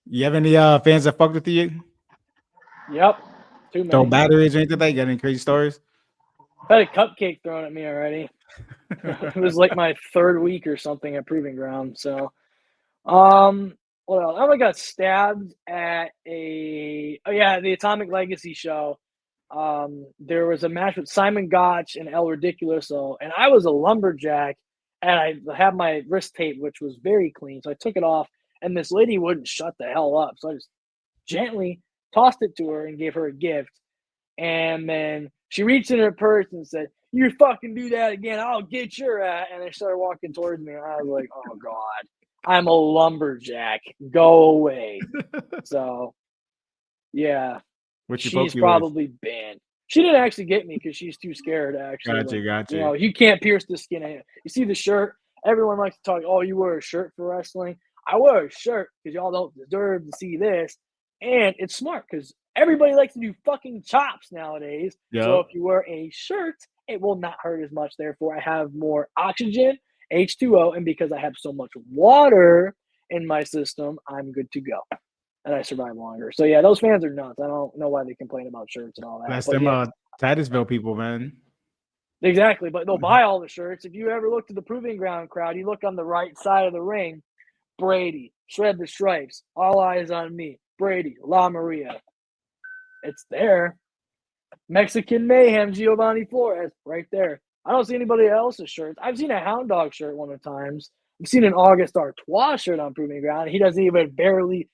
You have any fans that fucked with you? Yep. Too many. Throw batteries or anything like that? You got any crazy stories? I had a cupcake thrown at me already. It was like my third week or something at Proving Ground. So, what else? I got stabbed at the Atomic Legacy show. There was a match with Simon Gotch and El Ridiculoso, and I was a lumberjack, and I had my wrist tape, which was very clean. So I took it off, and this lady wouldn't shut the hell up. So I just gently tossed it to her and gave her a gift. And then she reached in her purse and said, "You fucking do that again, I'll get your ass." And they started walking towards me, and I was like, "Oh God, I'm a lumberjack. Go away." So, yeah, she's probably banned. She didn't actually get me because she's too scared. Actually, Gotcha. You know, you can't pierce the skin. You see the shirt. Everyone likes to talk. Oh, you wear a shirt for wrestling. I wear a shirt because y'all don't deserve to see this. And it's smart because everybody likes to do fucking chops nowadays. Yep. So if you wear a shirt, it will not hurt as much. Therefore, I have more oxygen, H2O, and because I have so much water in my system, I'm good to go. And I survive longer. So, yeah, those fans are nuts. I don't know why they complain about shirts and all that. That's them Titusville people, man. Exactly, but they'll buy all the shirts. If you ever look to the Proving Ground crowd, you look on the right side of the ring, Brady, Shred the Stripes, All Eyes on Me, Brady, La Maria. It's there. Mexican Mayhem, Giovanni Flores, right there. I don't see anybody else's shirts. I've seen a Hound Dog shirt one of the times. I've seen an August Artois shirt on Proving Ground. He doesn't even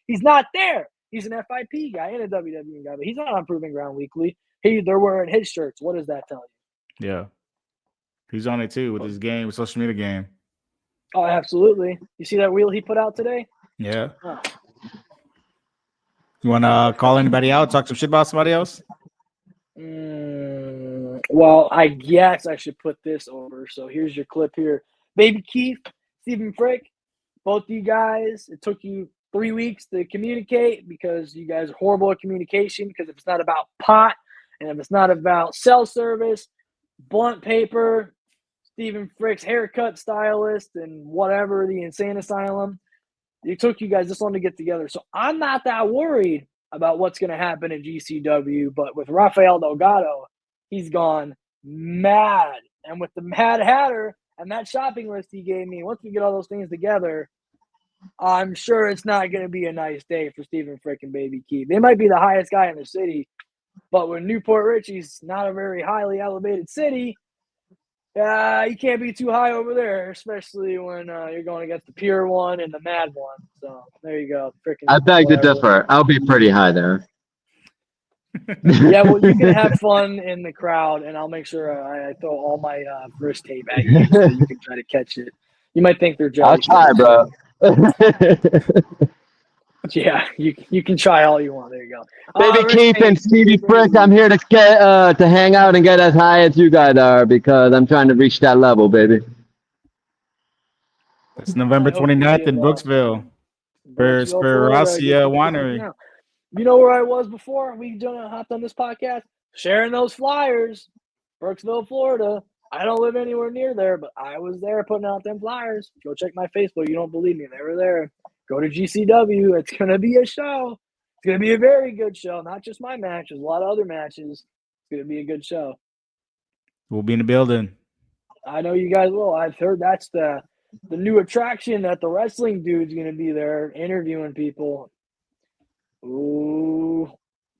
he's not there. He's an FIP guy and a WWE guy, but he's not on Proving Ground weekly. They're wearing his shirts. What does that tell you? Yeah. He's on it too with his game, social media game. Oh, absolutely. You see that wheel he put out today? Yeah. Oh. You want to call anybody out, talk some shit about somebody else? Well, I guess I should put this over. So here's your clip here. Baby Keith, Stephen Frick, both you guys, it took you 3 weeks to communicate because you guys are horrible at communication because if it's not about pot and if it's not about cell service, blunt paper, Stephen Frick's haircut stylist, and whatever, the insane asylum, it took you guys this long to get together. So I'm not that worried about what's going to happen in GCW, but with Rafael Delgado, he's gone mad. And with the Mad Hatter and that shopping list he gave me, once we get all those things together, I'm sure it's not going to be a nice day for Stephen Frick and Baby Keith. They might be the highest guy in the city, but when Newport Richie's not a very highly elevated city, you can't be too high over there, especially when you're going against the Pure One and the Mad One. So there you go. I beg to differ. I'll be pretty high there. Yeah, well, you can have fun in the crowd, and I'll make sure I throw all my wrist tape at you so you can try to catch it. You might think they're joking. I'll try, bro. Yeah, you can try all you want. There you go. Baby Keith and Stevie Frick, I'm here to get to hang out and get as high as you guys are because I'm trying to reach that level, baby. It's November 29th in Brooksville. Spiracia Winery. You know where I was before we hopped on this podcast? Sharing those flyers. Brooksville, Florida. I don't live anywhere near there, but I was there putting out them flyers. Go check my Facebook. You don't believe me. They were there. Go to GCW. It's going to be a show. It's going to be a very good show. Not just my match. There's a lot of other matches. It's going to be a good show. We'll be in the building. I know you guys will. I've heard that's the new attraction that the wrestling dude's going to be there interviewing people. Ooh.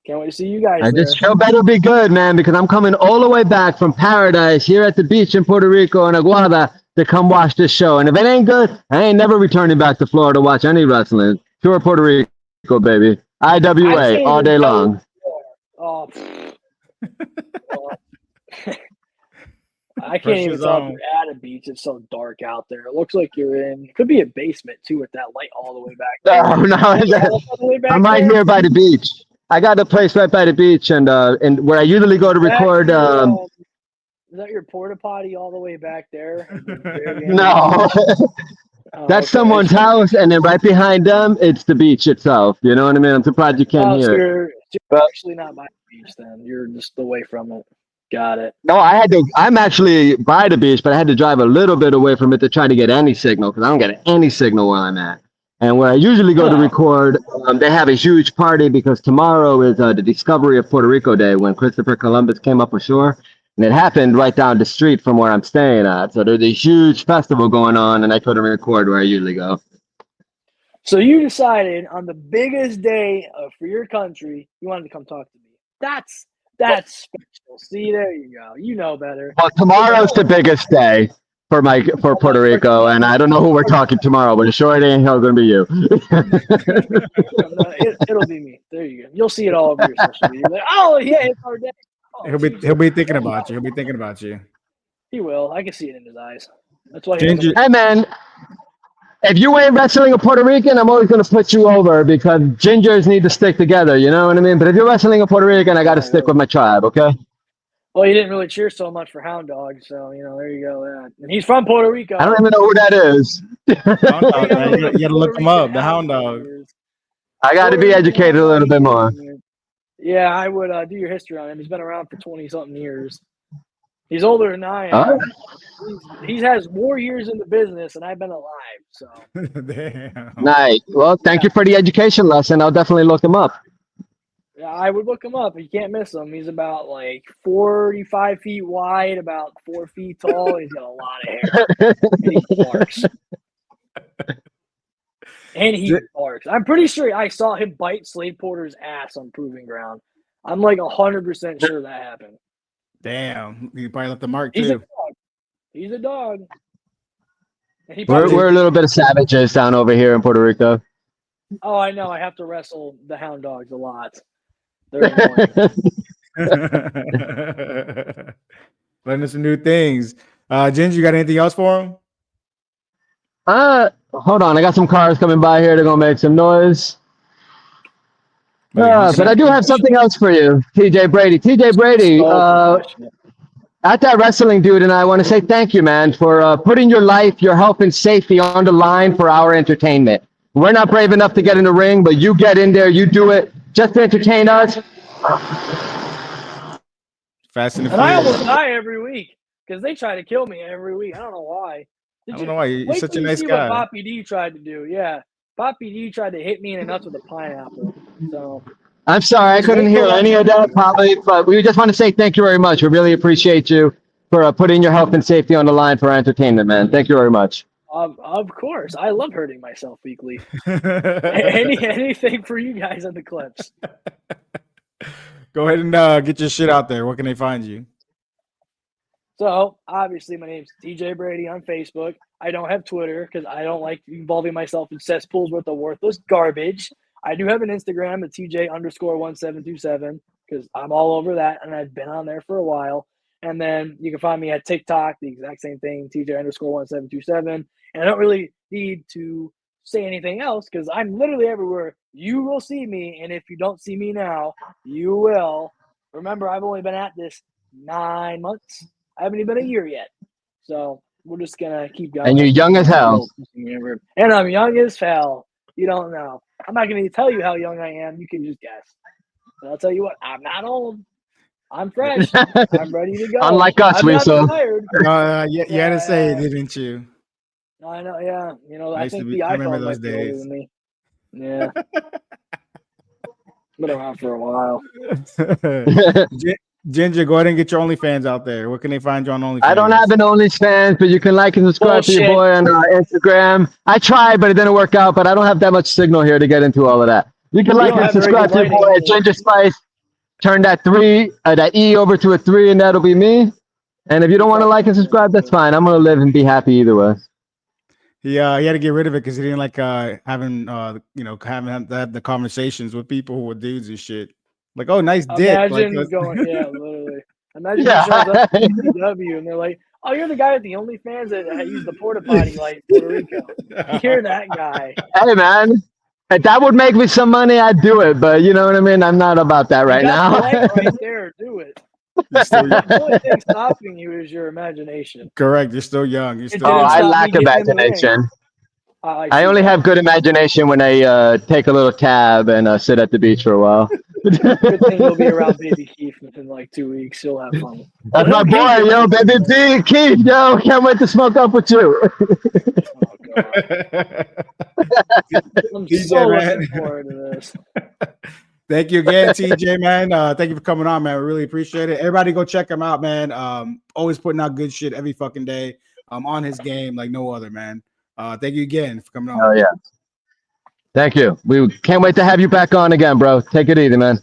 Can't wait to see you guys there. This show better be good, man, because I'm coming all the way back from paradise here at the beach in Puerto Rico and Aguada to come watch this show. And if it ain't good, I ain't never returning back to Florida to watch any wrestling. Pure Puerto Rico, baby. IWA all day long. Oh, I can't even tell if you're at a beach. It's so dark out there. It looks like you're in. It could be a basement too with that light all the way back there. No, I'm right here by the beach. I got a place right by the beach, and where I usually go to record. Is that your porta potty all the way back there? No. Oh, That's okay. someone's house, and then right behind them, it's the beach itself. You know what I mean? I'm surprised you can't Oh, so hear it. you're actually not by the beach then. You're just away from it. Got it. No, I'm actually by the beach, but I had to drive a little bit away from it to try to get any signal because I don't get any signal where I'm at. And where I usually go to Oh. record, they have a huge party because tomorrow is the discovery of Puerto Rico Day when Christopher Columbus came up ashore. And it happened right down the street from where I'm staying at. So there's a huge festival going on, and I couldn't record where I usually go. So you decided on the biggest day for your country, you wanted to come talk to me. That's special. See, there you go. You know better. Well, tomorrow's the biggest day for Puerto Rico, and I don't know who we're talking tomorrow, but sure it ain't hell gonna be you. It'll be me. There you go. You'll see it all over your social media. Like, oh yeah, it's our day. Oh, He'll be thinking about you. He'll be thinking about you. He will. I can see it in his eyes. That's why. Ginger, Hey man, if you ain't wrestling a Puerto Rican, I'm always gonna put you over because gingers need to stick together. You know what I mean? But if you're wrestling a Puerto Rican, I got to stick with my tribe. Okay? Well, you didn't really cheer so much for Hound Dog, so there you go. Yeah. And he's from Puerto Rico. I don't even know who that is. Hound Dog, man. You gotta look him up. The Hound Dog. I got to be educated a little bit more. Yeah, I would do your history on him. He's been around for 20-something years. He's older than I am. He has more years in the business, and I've been alive. So Damn. Nice. Well, thank you for the education lesson. I'll definitely look him up. yeah, I would look him up. You can't miss him. He's about like 45 feet wide, about 4 feet tall. He's got a lot of hair. And he barks. And he barks. I'm pretty sure I saw him bite Slade Porter's ass on Proving Ground. I'm like 100% sure that happened. Damn. He probably left the mark He's a too. dog. He's a dog. And he We're probably- a little bit of savages down over here in Puerto Rico. Oh, I know. I have to wrestle the Hound Dogs a lot. They're annoying. Learning some new things. Ginger, you got anything else for him? Hold on. I got some cars coming by here. They're gonna make some noise. But I do have something else for you, TJ Brady. TJ Brady, at That Wrestling Dude, and I want to say thank you, man, for putting your life, your health, and safety on the line for our entertainment. We're not brave enough to get in the ring, but you get in there, you do it just to entertain us. Fast and And I Furious. almost die every week because they try to kill me every week. I don't know why. I don't know why. You're Wait such a till you nice see guy. what Boppy D tried to do. Yeah. Boppy D tried to hit me in the nuts with a pineapple. So I'm sorry, I couldn't hear any of that, probably, but we just want to say thank you very much. We really appreciate you for putting your health and safety on the line for our entertainment, man. Thank you very much. of course, I love hurting myself weekly. Anything for you guys on the clips. Go ahead and get your shit out there. Where can they find you? So obviously, my name's TJ Brady on Facebook. I don't have Twitter because I don't like involving myself in cesspools worth of worthless garbage. I do have an Instagram at TJ_1727 because I'm all over that and I've been on there for a while. And then you can find me at TikTok, the exact same thing, TJ_1727. And I don't really need to say anything else because I'm literally everywhere. You will see me, and if you don't see me now, you will. Remember, I've only been at this 9 months. I haven't even been a year yet. So we're just gonna keep going. And you're young as hell. And I'm young as hell. You don't know. I'm not gonna tell you how young I am. You can just guess. But I'll tell you what, I'm not old. I'm fresh. I'm ready to go. Unlike us, I'm we not saw. tired. You had to say it, didn't you? I know, yeah. I I used to think be- the I remember iPhone those might be older days. than me. Yeah. Been around for a while. Ginger, go ahead and get your OnlyFans out there. Where can they find you on OnlyFans? I don't have an OnlyFans, but you can like and subscribe to your boy on Instagram. I tried, but it didn't work out. But I don't have that much signal here to get into all of that. You can like and subscribe to your boy at Ginger Spice. Turn that E over to a 3, and that'll be me. And if you don't want to like and subscribe, that's fine. I'm gonna live and be happy either way. He had to get rid of it because he didn't like having the conversations with people who were dudes and shit. Like, oh, nice dick. Imagine like, going, literally. Imagine he shows up at PCW and they're like, oh, you're the guy at the OnlyFans that used the porta potty like Puerto Rico. You're that guy. Hey, man. If that would make me some money, I'd do it. But you know what I mean? I'm not about that right now. Right there, do it. The only thing stopping you is your imagination. Correct. You're still young. You're still I lack imagination. I only have good imagination when I take a little cab and sit at the beach for a while. Good thing you'll be around Baby Keith within like 2 weeks. You'll have fun. That's my boy, yo, baby B, Keith, yo, can't wait to smoke up with you. Oh, God. I'm TJ, so man. looking forward to this. Thank you again, TJ, man. Thank you for coming on, man. We really appreciate it. Everybody go check him out, man. Always putting out good shit every fucking day. On his game like no other, man. Thank you again for coming on. Oh yeah. Thank you. We can't wait to have you back on again, bro. Take it easy, man.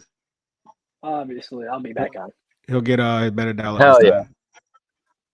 Obviously, I'll be back on. He'll get a better dollar Hell this yeah. time.